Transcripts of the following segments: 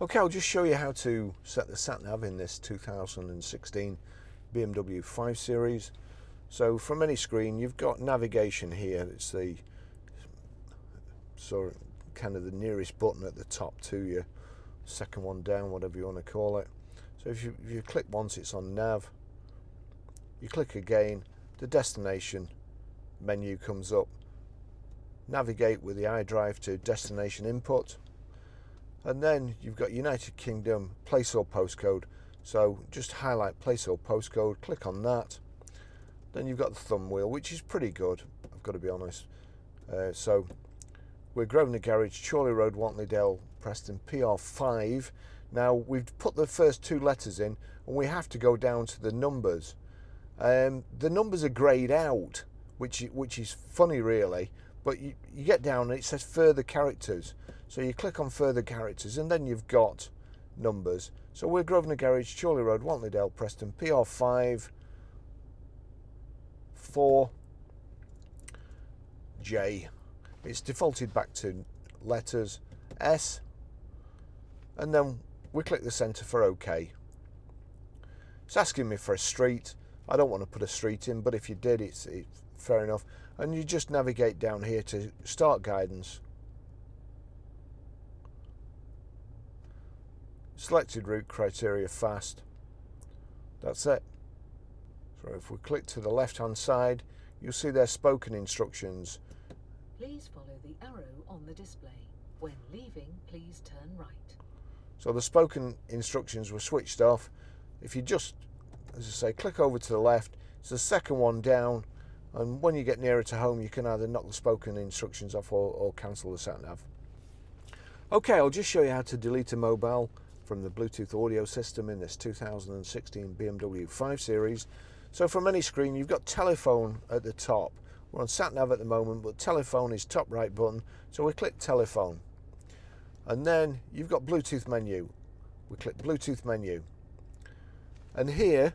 Okay, I'll just show you how to set the sat-nav in this 2016 BMW 5 Series. So from any screen, you've got navigation here. It's the kind of the nearest button at the top to you, second one down, whatever you want to call it. So if you click once, it's on nav. You click again, the destination menu comes up. Navigate with the iDrive to destination input. And then you've got United Kingdom, place or postcode. So just highlight place or postcode, click on that. Then you've got the thumb wheel, which is pretty good, I've got to be honest. So we're Grosvenor Garage, Chorley Road, Wantleydale, Preston, PR5. Now we've put the first two letters in and we have to go down to the numbers. The numbers are greyed out, which is funny really, but you get down and it says further characters. So you click on further characters and then you've got numbers. So we're Grosvenor Garage, Chorley Road, Wantleydale, Preston, PR5 4J. It's defaulted back to letters S, and then we click the centre for OK. It's asking me for a street. I don't want to put a street in, but if you did, it's fair enough. And you just navigate down here to start guidance. Selected route criteria fast. That's it. So if we click to the left hand side, you'll see their spoken instructions. Please follow the arrow on the display. When leaving, please turn right. So the spoken instructions were switched off. If you just, as I say, click over to the left, it's the second one down, and when you get nearer to home you can either knock the spoken instructions off or cancel the sat-nav. Okay, I'll just show you how to delete a mobile from the Bluetooth audio system in this 2016 BMW 5 Series. So from any screen, you've got telephone at the top. We're on sat-nav at the moment, but telephone is top right button, so we click telephone. And then you've got Bluetooth menu. We click Bluetooth menu. And here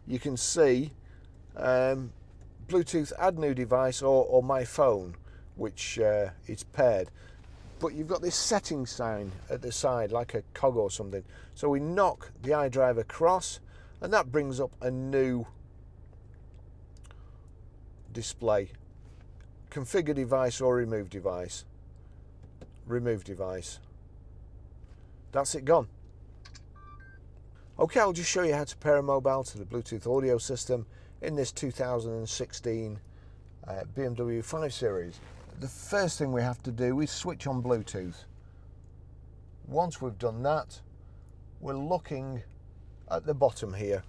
you can see Bluetooth add new device or my phone, which is paired. But you've got this setting sign at the side, like a cog or something. So we knock the iDrive across, and that brings up a new display. Configure device or remove device. Remove device. That's it gone. Okay, I'll just show you how to pair a mobile to the Bluetooth audio system in this 2016 BMW 5 Series. The first thing we have to do is switch on Bluetooth. Once we've done that, we're looking at the bottom here.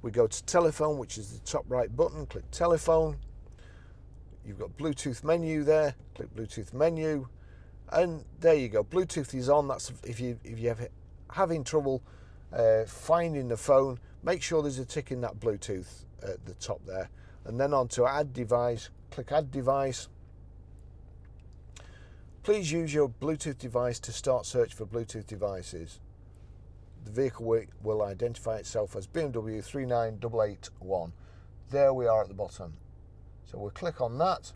We go to telephone, which is the top right button, click telephone. You've got Bluetooth menu there, click Bluetooth menu, and there you go. Bluetooth is on. That's if you're having trouble finding the phone, make sure there's a tick in that Bluetooth at the top there. And then on to add device, click add device. Please use your Bluetooth device to start search for Bluetooth devices. The vehicle will identify itself as BMW 39881. There we are at the bottom. So we'll click on that.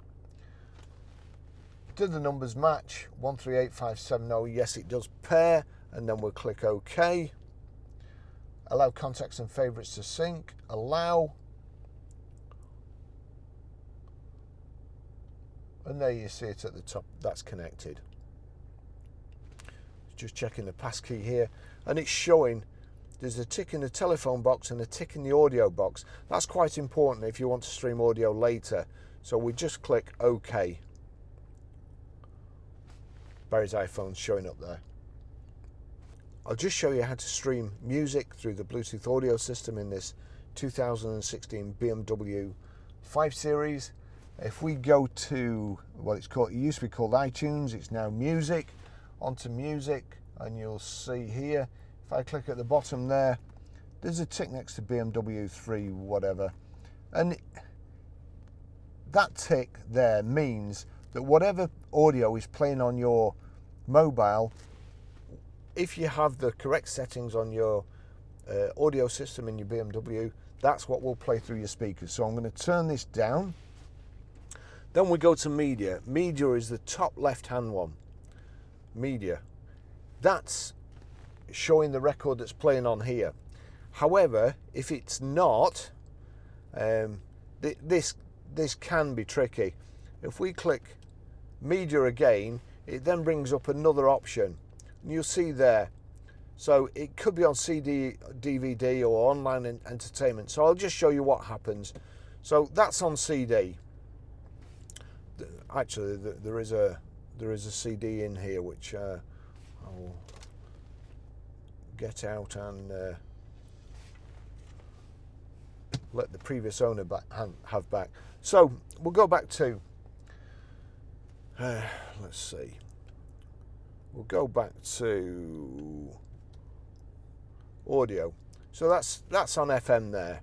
Do the numbers match? 138570. Yes, it does pair. And then we'll click OK. Allow contacts and favourites to sync. Allow. And there you see it at the top. That's connected. Just checking the passkey here. And it's showing there's a tick in the telephone box and a tick in the audio box. That's quite important if you want to stream audio later. So we just click OK. Barry's iPhone's showing up there. I'll just show you how to stream music through the Bluetooth audio system in this 2016 BMW 5 Series. If we go to what it's called, it used to be called iTunes, it's now Music. Onto Music, and you'll see here, if I click at the bottom there, there's a tick next to BMW 3 whatever, and that tick there means that whatever audio is playing on your mobile, if you have the correct settings on your audio system in your BMW, that's what will play through your speakers. So I'm going to turn this down. Then we go to media. Media is the top left hand one. Media. That's showing the record that's playing on here. However, if it's not, this can be tricky. If we click media again, it then brings up another option, and you'll see there. So it could be on CD, DVD, or online entertainment. So I'll just show you what happens. So that's on CD. Actually, there is a CD in here which I'll get out and let the previous owner have back. So we'll go back to let's see. We'll go back to audio. So that's on FM there.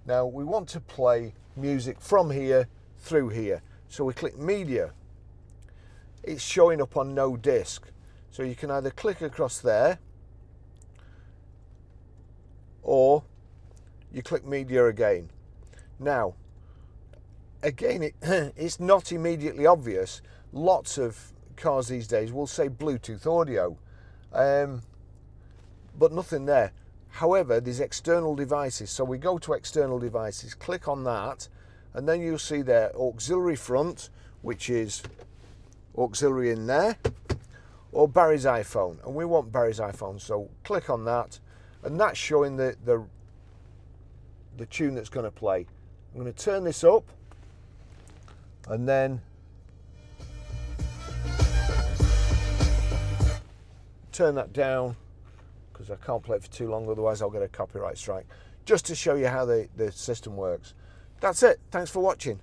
Now we want to play music from here through here. So we click media. It's showing up on no disc. So you can either click across there, or you click media again. Now, again, it's not immediately obvious. Lots of cars these days will say Bluetooth audio, but nothing there. However, there's external devices. So we go to external devices, click on that, and then you'll see there auxiliary front, which is auxiliary in there, or Barry's iPhone. And we want Barry's iPhone, so click on that, and that's showing the tune that's going to play. I'm going to turn this up, and then turn that down, because I can't play it for too long, otherwise I'll get a copyright strike, just to show you how the system works. That's it. Thanks for watching.